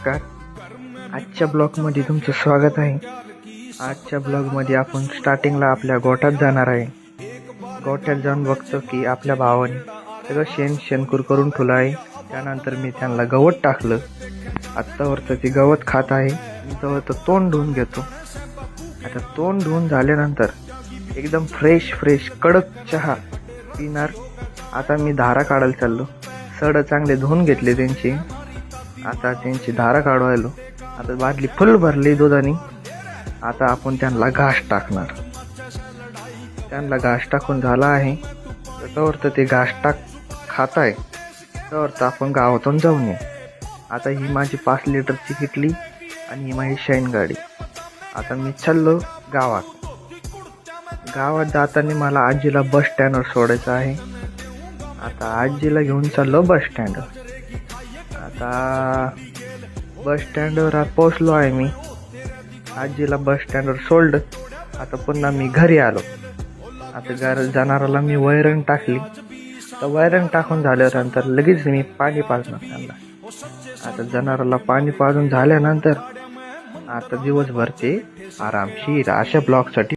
नमस्कार. आजच्या ब्लॉगमध्ये तुमचं स्वागत आहे. आजच्या ब्लॉगमध्ये आपण स्टार्टिंगला आपल्या गोठ्यात जाणार आहे. गोठ्यात जाऊन बघतो की आपल्या भावाने सगळं शेणकूर करून ठेवलं आहे. त्यानंतर मी त्यांना गवत टाकलं. आत्तावरचं ते गवत खात आहे. मी तर तोंड धुवून घेतो. आता तोंड धुवून झाल्यानंतर एकदम फ्रेश कडक चहा पिणार. आता मी धारा काढायला चाललो. सड चांगले धुवून घेतले त्यांची. आता त्यांची धारा काढवायलो. आता बादली फुल भरली दुधाने. आता आपण त्यांना घास टाकणार. त्यांना घास टाकून झाला आहे. त्याच्यावर ते घास खात आहे. त्यावर आपण गावातून जाऊन ये. आता ही माझी 5 लिटरची किटली आणि ही माझी शाईन गाडी. आता मी चाललो गावात. गावात जाताना मला आजीला बस स्टँडवर सोडायचं आहे. आता आजीला घेऊन चाललो बस स्टँडवर. आता बस स्टँडवर पोहोचलो आहे मी. आजीला बस स्टँडवर सोडलं. आता पुन्हा मी घरी आलो. आता जनावराला मी वैरण टाकली. तर वैरण टाकून झाल्यानंतर लगेच मी पाणी पाजणार त्यांना. आता जनावराला पाणी पाजून झाल्यानंतर आता दिवसभर ते आरामशीर अशा ब्लॉगसाठी